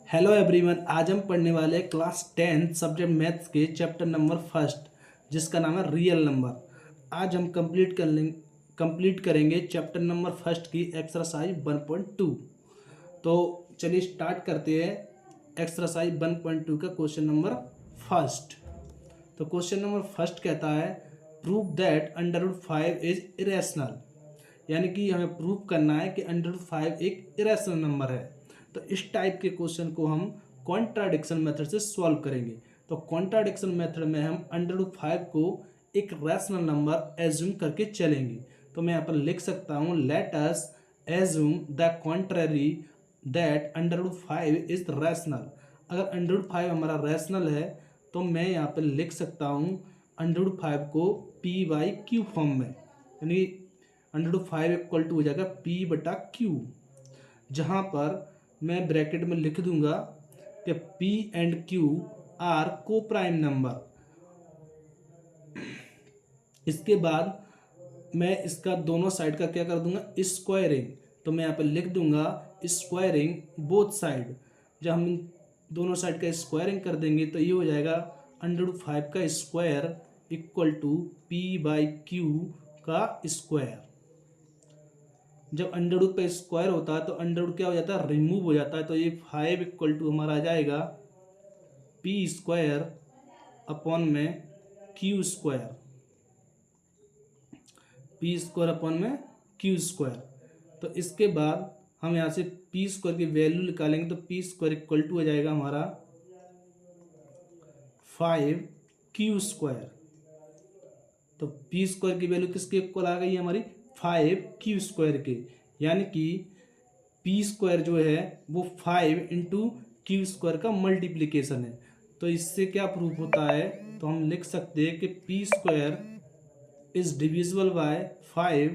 Hello everyone, आज हम पढ़ने वाले क्लास 10 सब्जेक्ट मैथ्स के चैप्टर नंबर फर्स्ट, जिसका नाम है रियल नंबर। आज हम कंप्लीट करेंगे चैप्टर नंबर फर्स्ट की एक्सरसाइज 1.2। तो चलिए स्टार्ट करते हैं एक्सरसाइज 1.2 का क्वेश्चन नंबर फर्स्ट। तो क्वेश्चन नंबर फर्स्ट कहता है प्रूव दैट √5 इज इरेशनल, यानी कि हमें प्रूव करना है कि √5 एक इरेशनल नंबर है। तो इस टाइप के क्वेश्चन को हम कॉन्ट्राडिक्शन मेथड से सॉल्व करेंगे। तो कॉन्ट्राडिक्शन मेथड में हम √5 को एक रैशनल नंबर एज्यूम करके चलेंगे। तो मैं यहाँ पर लिख सकता हूँ let us assume the contrary that √5 is rational. अगर √5 हमारा रैशनल है तो मैं यहाँ पर लिख सकता हूँ √5 को p/q फॉर्म में, यानी √5 इक्वल टू हो जाएगा p/q, जहाँ पर मैं ब्रैकेट में लिख दूंगा कि p and q are coprime number. इसके बाद मैं इसका दोनों साइड का क्या कर दूंगा, स्क्वायरिंग। तो मैं यहाँ पे लिख दूंगा स्क्वायरिंग बोथ साइड। जब हम दोनों साइड का स्क्वायरिंग कर देंगे तो ये हो जाएगा √5 का स्क्वायर इक्वल टू p/q का स्क्वायर। जब अंडर रूट पे स्क्वायर होता है तो अंडर रूट क्या हो जाता है, रिमूव हो जाता है। तो ये 5 इक्वल टू हमारा आ जाएगा p² अपॉन में q², p² अपॉन में q²। तो इसके बाद हम यहाँ से p² की वैल्यू निकालेंगे तो p² इक्वल टू हो जाएगा हमारा 5q²। तो p² की वैल्यू किसके इक्वल आ गई है हमारी, 5q² के, यानी कि p² जो है वो 5 इंटू q² का मल्टीप्लीकेशन है। तो इससे क्या प्रूफ होता है, तो हम लिख सकते हैं कि p² is divisible by 5,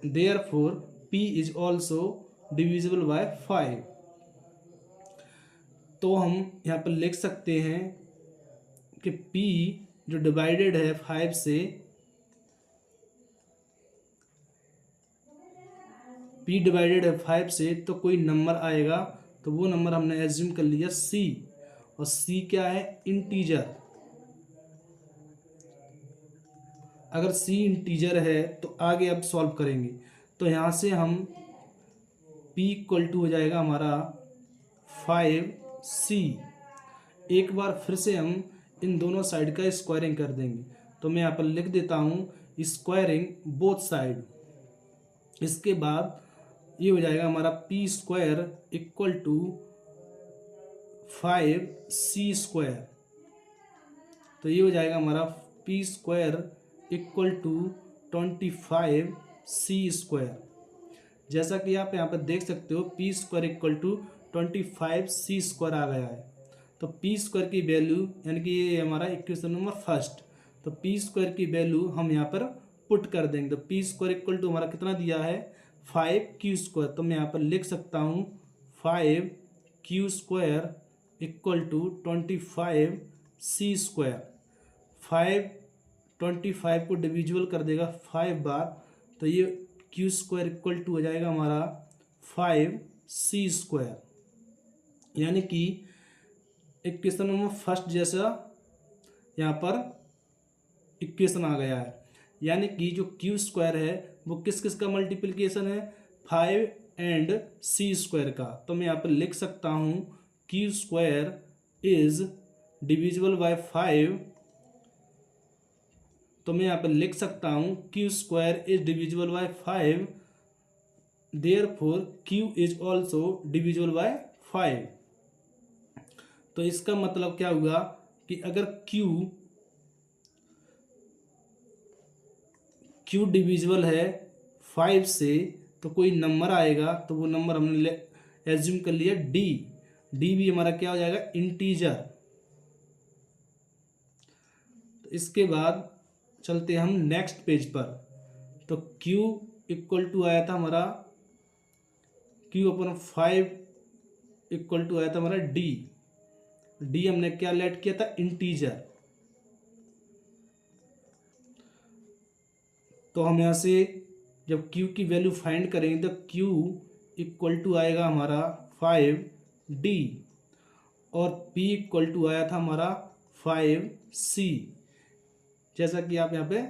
therefore p is also divisible by 5। तो हम यहाँ पर लिख सकते हैं कि p जो डिवाइडेड है 5 से, p डिवाइडेड है 5 से, तो कोई नंबर आएगा। तो वो नंबर हमने एज्यूम कर लिया c, और c क्या है, इंटीजर। अगर c इंटीजर है तो आगे अब सॉल्व करेंगे। तो यहाँ से हम p इक्वल टू हो जाएगा हमारा 5c। एक बार फिर से हम इन दोनों साइड का स्क्वायरिंग कर देंगे। तो मैं यहाँ पर लिख देता हूँ स्क्वायरिंग बोथ साइड। इसके बाद ये हो जाएगा हमारा p² इक्वल टू 5c²। तो ये हो जाएगा हमारा p² इक्वल टू 25c²। जैसा कि आप यहाँ पर देख सकते हो p² इक्वल टू 25c² आ गया है। तो p² की वैल्यू, यानी कि ये हमारा इक्वेशन नंबर फर्स्ट, तो p² की वैल्यू हम यहाँ पर पुट कर देंगे। तो p² इक्वल टू हमारा कितना दिया है, 5q²। तो मैं यहाँ पर लिख सकता हूँ 5q² इक्वल टू 25c²। 25 को डिविजिबल कर देगा 5 बार, तो ये q² इक्वल टू हो जाएगा हमारा 5c²। यानी कि इक्वेशन नंबर फर्स्ट जैसा यहाँ पर इक्वेशन आ गया है। यानी कि जो q² है वो किस किस का मल्टीप्लिकेशन है, 5 एंड c² का। तो मैं यहाँ पर लिख सकता हूँ q² इज डिविजिबल बाय 5। तो मैं यहाँ पर लिख सकता हूँ q² is divisible by 5, therefore q is also divisible by 5। तो इसका मतलब क्या हुआ कि अगर q डिविजिबल है 5 से तो कोई नंबर आएगा। तो वो नंबर हमने एज्यूम कर लिया d भी हमारा क्या हो जाएगा, इंटीजर। तो इसके बाद चलते हम नेक्स्ट पेज पर। तो q इक्वल टू आया था हमारा, q/5 इक्वल टू आया था हमारा d हमने क्या लेट किया था, इंटीजर। तो हम यहाँ से जब q की वैल्यू फाइंड करेंगे तो q इक्वल टू आएगा हमारा 5D और P इक्वल टू आया था हमारा 5C, जैसा कि आप यहाँ पे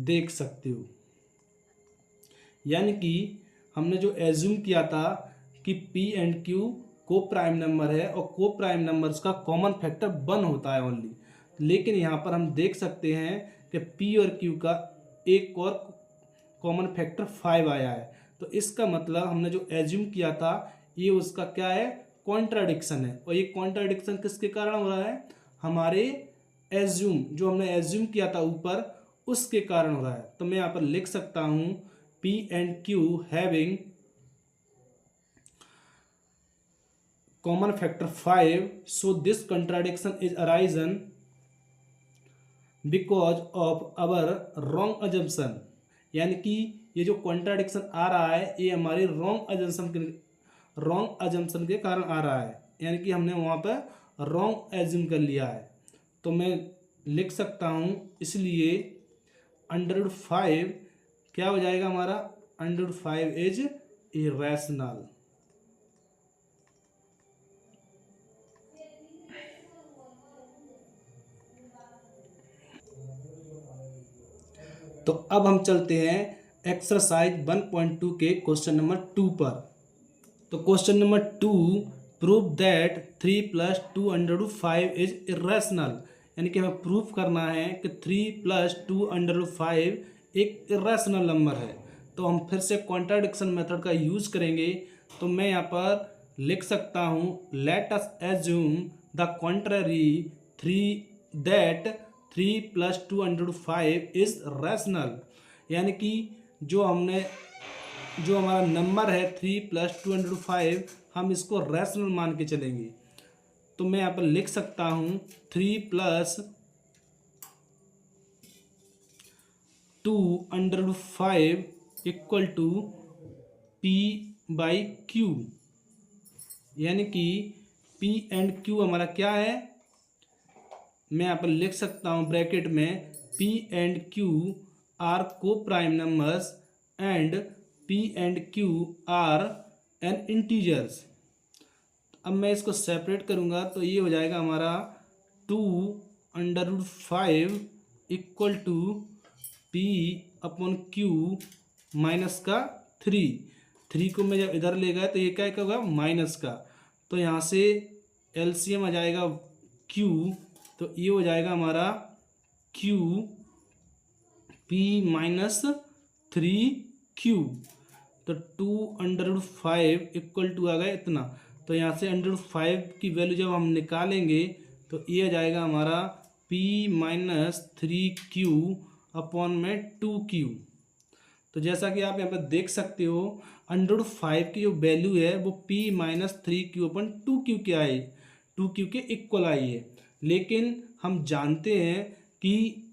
देख सकते हो। यानी कि हमने जो एज्यूम किया था कि P एंड Q को प्राइम नंबर है और को प्राइम नंबर्स का कॉमन फैक्टर 1 होता है ओनली, लेकिन यहाँ पर हम देख सकते हैं कि P और Q का एक और कॉमन फैक्टर 5 आया है। तो इसका मतलब हमने जो एज्यूम किया था ये उसका क्या है, कॉन्ट्राडिक्शन है। और ये कॉन्ट्राडिक्शन किसके कारण हो रहा है, हमारे एज्यूम, जो हमने एज्यूम किया था ऊपर, उसके कारण हो रहा है। तो मैं यहाँ पर लिख सकता हूँ P and Q having common factor 5, so this contradiction is arisen because of our wrong assumption। यानी कि ये जो कॉन्ट्राडिक्शन आ रहा है ये हमारी रॉन्ग अजम्पशन के कारण आ रहा है, यानी कि हमने वहाँ पर रॉन्ग एज्यूम कर लिया है। तो मैं लिख सकता हूँ इसलिए √5 क्या हो जाएगा हमारा, √5 इज इरेशनल। तो अब हम चलते हैं एक्सरसाइज 1.2 के क्वेश्चन नंबर 2 पर। तो question number 2, prove that 3 + 2√5 is irrational. यानी कि हमें प्रूफ करना है कि 3 + 2√5 एक इरेशनल नंबर है। तो हम फिर से कॉन्ट्राडिक्शन मेथड का यूज़ करेंगे। तो मैं यहाँ पर लिख सकता हूँ let us assume the contrary 3 + 2√5 is rational. यानी कि जो हमारा नंबर है 3 + 2√5, हम इसको रैशनल मान के चलेंगे। तो मैं यहाँ पर लिख सकता हूँ 3 + 2√5 इक्वल टू P/Q। यानी कि P एंड Q हमारा क्या है, मैं यहाँ पर लिख सकता हूँ ब्रैकेट में P and Q are coprime numbers and P and Q are an integers. अब मैं इसको सेपरेट करूँगा तो ये हो जाएगा हमारा 2√5 इक्वल टू P/Q माइनस का 3 को मैं जब इधर ले गया तो ये क्या होगा, माइनस का। तो यहाँ से LCM आ जाएगा Q, तो ये हो जाएगा हमारा Q P-3Q। तो 2√5 इक्वल टू आ गया इतना। तो यहाँ से √5 की वैल्यू जब हम निकालेंगे तो ये आ जाएगा हमारा P-3Q अपॉन में 2Q। तो जैसा कि आप यहाँ पर देख सकते हो √5 की जो वैल्यू है वो P-3Q अपॉन 2Q के आई, 2Q के इक्वल आई है। लेकिन हम जानते हैं कि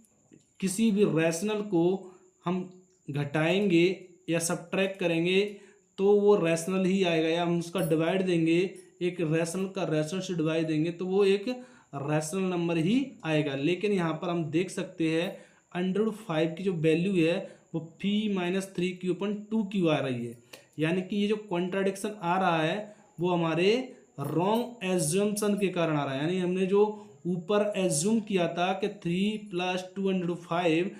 किसी भी रैशनल को हम घटाएंगे या सब्ट्रैक्ट करेंगे तो वो रैशनल ही आएगा, या हम उसका डिवाइड देंगे, एक रैशनल का रैशनल से डिवाइड देंगे तो वो एक रैशनल नंबर ही आएगा। लेकिन यहाँ पर हम देख सकते हैं √5 की जो वैल्यू है वो P-3Q अपॉन 2Q आ रही है। यानी कि ये जो कॉन्ट्राडिक्शन आ रहा है वो हमारे रॉन्ग एज्यूम्पशन के कारण आ रहा है। यानी हमने जो ऊपर एज्यूम किया था कि 3 + 2√5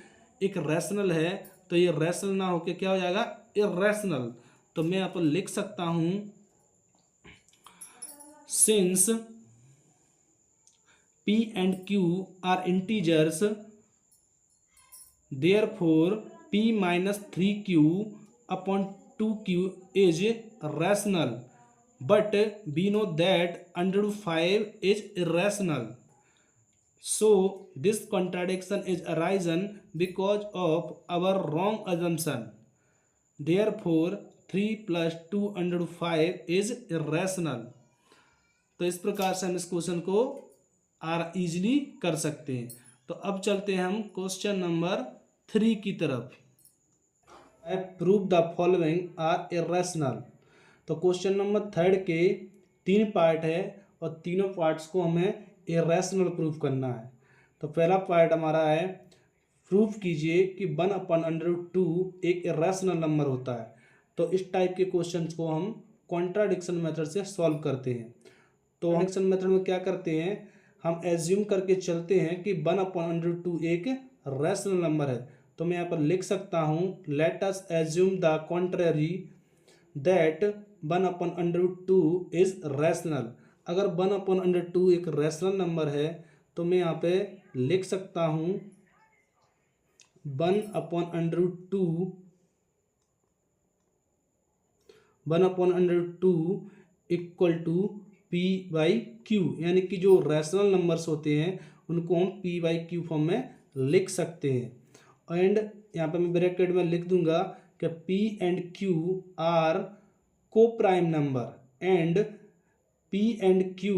एक रैशनल है, तो ये रैशनल ना होके क्या हो जाएगा, इरेशनल। तो मैं यहाँ पर लिख सकता हूँ since P and Q are integers, therefore P-3Q upon 2Q is rational, but we know that √5 is irrational. So this contradiction is arisen because of our wrong assumption. Therefore 3 + 2√5 is irrational। तो इस प्रकार से हम इस question को easily कर सकते हैं। तो अब चलते हैं हम क्वेश्चन नंबर 3 की तरफ। I prove the following are irrational. तो क्वेश्चन नंबर 3 के 3 पार्ट है और तीनों पार्ट्स को हमें इरेशनल प्रूफ करना है। तो पहला पार्ट हमारा है प्रूफ कीजिए कि 1/√2 एक इरेशनल नंबर होता है। तो इस टाइप के क्वेश्चंस को हम कॉन्ट्राडिक्शन मेथड से सॉल्व करते हैं। तो कॉन्ट्राडिक्शन मेथड में क्या करते हैं, हम एज्यूम करके चलते हैं कि 1/√2 एक रैशनल नंबर है। तो मैं यहाँ पर लिख सकता हूँ let us assume the contrary that 1/√2 is rational. अगर 1/√2 एक रैशनल नंबर है तो मैं यहाँ पे लिख सकता हूँ 1/√2 इक्वल टू P/Q, यानी कि जो रैशनल नंबर्स होते हैं उनको हम P/Q फॉर्म में लिख सकते हैं। एंड यहाँ पे मैं ब्रैकेट में लिख दूंगा कि P and Q are coprime number and P and Q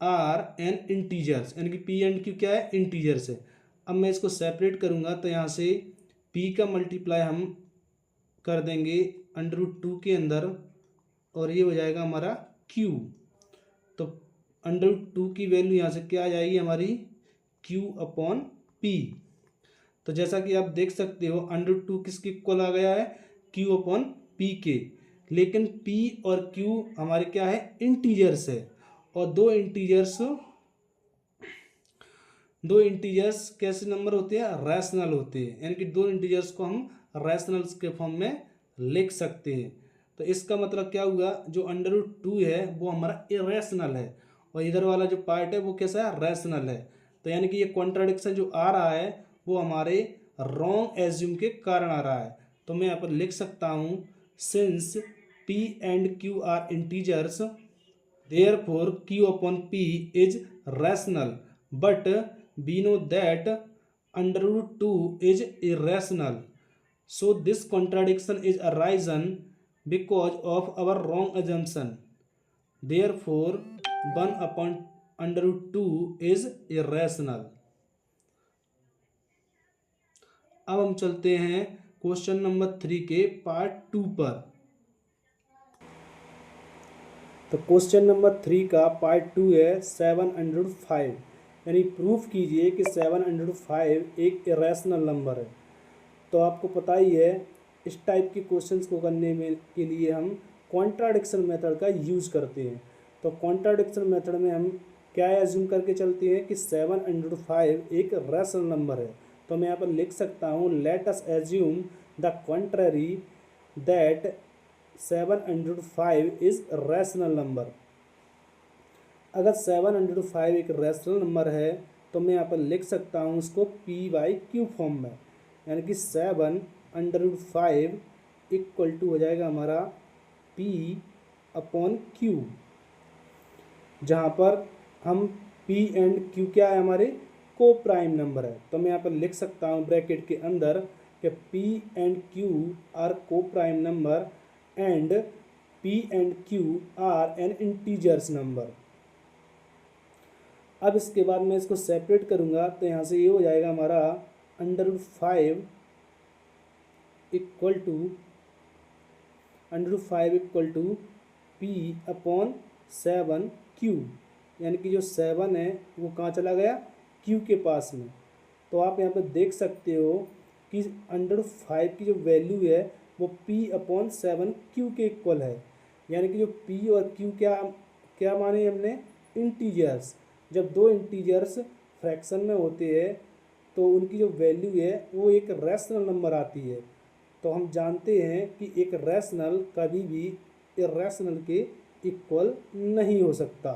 are an integers, यानी कि P एंड Q क्या है, इंटीजर्स है। अब मैं इसको सेपरेट करूंगा तो यहाँ से P का मल्टीप्लाई हम कर देंगे √2 के अंदर और ये हो जाएगा हमारा Q। तो √2 की वैल्यू यहाँ से क्या आ जाएगी हमारी Q/P। तो जैसा कि आप देख सकते हो √2 किसके इक्वल आ गया है, Q/P के। लेकिन P और Q हमारे क्या है, इंटीजर्स है। और दो इंटीजर्स कैसे नंबर होते हैं, रैशनल होते हैं, यानी कि दो इंटीजर्स को हम रैशनल्स के फॉर्म में लिख सकते हैं। तो इसका मतलब क्या हुआ, जो √2 है वो हमारा इरेशनल है और इधर वाला जो पार्ट है वो कैसा है, रैशनल है। तो यानी कि ये कॉन्ट्राडिक्शन जो आ रहा है वो हमारे रॉन्ग एज्यूम के कारण आ रहा है। तो मैं यहाँ पर लिख सकता हूँ since P and Q are integers therefore Q/P is rational, but we know that √2 is irrational. So this contradiction is arisen because of our wrong assumption. Therefore 1/√2 is irrational. अब हम चलते हैं क्वेश्चन नंबर 3 के part 2 पर। तो question number 3 का part 2 है 705, यानी प्रूफ कीजिए कि 705 एक इरेशनल नंबर है। तो आपको पता ही है इस टाइप के क्वेश्चंस को करने में के लिए हम कॉन्ट्राडिक्शन मेथड का यूज़ करते हैं। तो कॉन्ट्राडिक्शन मेथड में हम क्या एज्यूम करके चलते हैं कि 705 एक रैशनल नंबर है। तो मैं यहाँ पर लिख सकता हूँ let us assume the contrary that 705 is rational number. अगर 705 एक रैशनल नंबर है तो मैं यहाँ पर लिख सकता हूँ उसको P/Q फॉर्म में, यानी कि 7/5 इक्वल टू हो जाएगा हमारा P/Q, जहाँ पर हम P एंड Q क्या है, हमारे को प्राइम नंबर है। तो मैं यहाँ पर लिख सकता हूँ ब्रैकेट के अंदर कि P and Q are coprime number and P and Q are an integers number. अब इसके बाद मैं इसको सेपरेट करूँगा तो यहाँ से ये हो जाएगा हमारा √5 इक्वल टू P/7Q, यानी कि जो 7 है वो कहाँ चला गया, Q के पास में। तो आप यहाँ पर देख सकते हो कि √5 की जो वैल्यू है वो P/7Q के इक्वल है, यानी कि जो P और Q क्या माने हमने, इंटीजर्स। जब दो इंटीजर्स फ्रैक्शन में होते हैं तो उनकी जो वैल्यू है वो एक रैशनल नंबर आती है। तो हम जानते हैं कि एक रैशनल कभी भी इरेशनल के इक्वल नहीं हो सकता,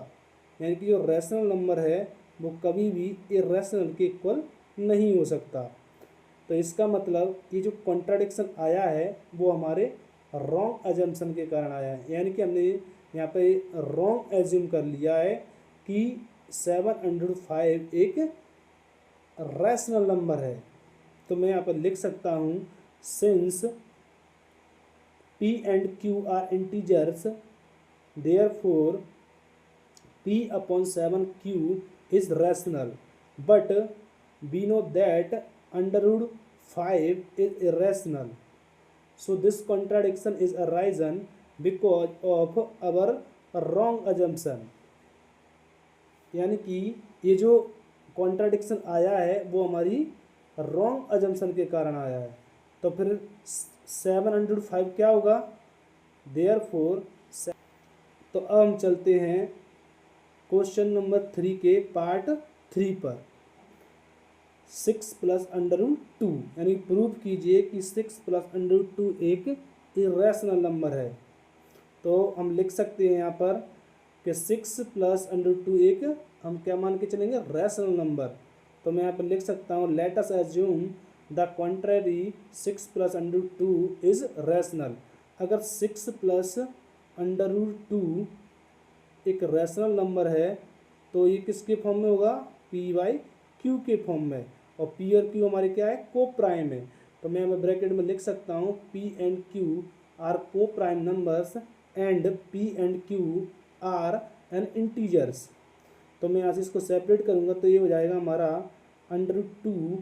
यानी कि जो रैशनल नंबर है वो कभी भी इरेशनल के इक्वल नहीं हो सकता। तो इसका मतलब ये जो कॉन्ट्राडिक्शन आया है वो हमारे रॉन्ग एजम्पशन के कारण आया है, यानी कि हमने यहाँ पे रॉन्ग एज्यूम कर लिया है कि 705 एक रैशनल नंबर है। तो मैं यहाँ पर लिख सकता हूँ since P and Q are integers therefore P/7Q is rational, but we know that √5 is irrational. So this contradiction is arisen because of our wrong assumption. यानी कि ये जो कॉन्ट्राडिक्शन आया है वो हमारी रॉन्ग अजम्पशन के कारण आया है। तो फिर 705 क्या होगा, देयरफॉर। तो अब हम चलते हैं क्वेश्चन नंबर 3 के पार्ट 3 पर। 6 प्लस अंडर रूट 2, यानी प्रूव कीजिए कि 6 प्लस अंडर रूट 2 एक इरेशनल नंबर है। तो हम लिख सकते हैं यहाँ पर कि 6 प्लस अंडर रूट 2 एक, हम क्या मान के चलेंगे, रैशनल नंबर। तो मैं यहाँ पर लिख सकता हूँ let us assume the contrary 6 plus under root 2 is rational. अगर 6 प्लस अंडर रूट 2 एक रैशनल नंबर है तो ये किसके फॉर्म में होगा, पी बाई क्यू के फॉर्म में। और पी और क्यू हमारे क्या है, को प्राइम है। तो मैं यहाँ ब्रैकेट में लिख सकता हूँ P and Q are coprime numbers and P and Q are an integers. तो मैं यहाँ से इसको सेपरेट करूँगा तो ये हो जाएगा हमारा under root 2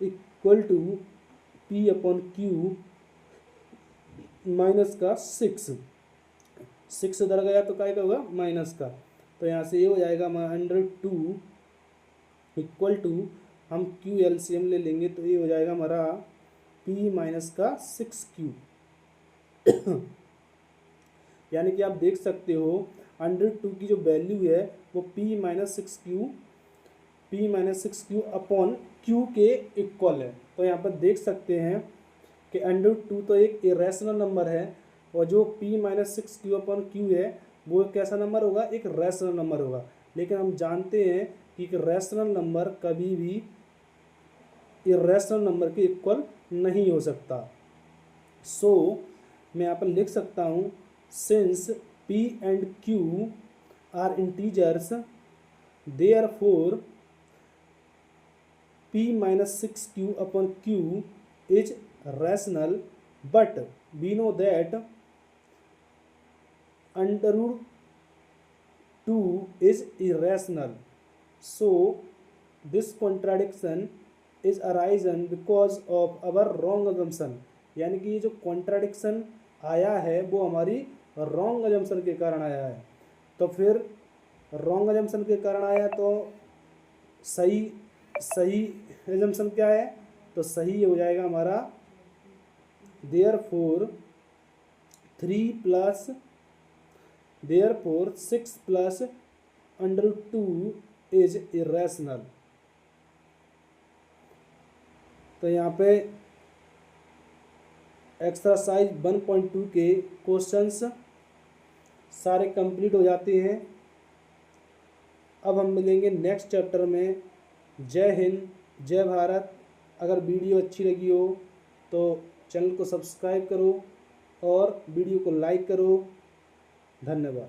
equal to P upon Q minus का 6 उधर गया तो क्या होगा, माइनस का। तो यहाँ से ये हो जाएगा हमारा अंडर रूट 2 इक्वल टू, हम क्यू एलसीएम ले लेंगे तो ये हो जाएगा हमारा p माइनस का 6q। यानी कि आप देख सकते हो अंडर रूट 2 की जो वैल्यू है वो p minus 6q upon q के इक्वल है। तो यहाँ पर देख सकते हैं कि अंडर रूट 2 तो एक इरेशनल नंबर है और जो p minus 6q upon q है वो कैसा नंबर होगा, एक रैशनल नंबर होगा। लेकिन हम जानते हैं कि एक रैशनल नंबर कभी भी इरेशनल नंबर के इक्वल नहीं हो सकता। सो मैं यहाँ पर लिख सकता हूँ since p and q are integers therefore p minus 6q upon q is rational, but we know that under root 2 is irrational. So this contradiction is arisen because of our wrong assumption. यानी कि ये जो contradiction आया है वो हमारी wrong assumption के कारण आया है। तो फिर रॉन्ग अजम्पशन के कारण आया तो सही अजम्पशन क्या है, तो सही हो जाएगा हमारा therefore 6 plus under root 2 is irrational. तो यहाँ पे एक्सरसाइज 1.2 के क्वेश्चंस सारे कंप्लीट हो जाते हैं। अब हम मिलेंगे नेक्स्ट चैप्टर में। जय हिंद, जय भारत। अगर वीडियो अच्छी लगी हो तो चैनल को सब्सक्राइब करो और वीडियो को लाइक करो। धन्यवाद।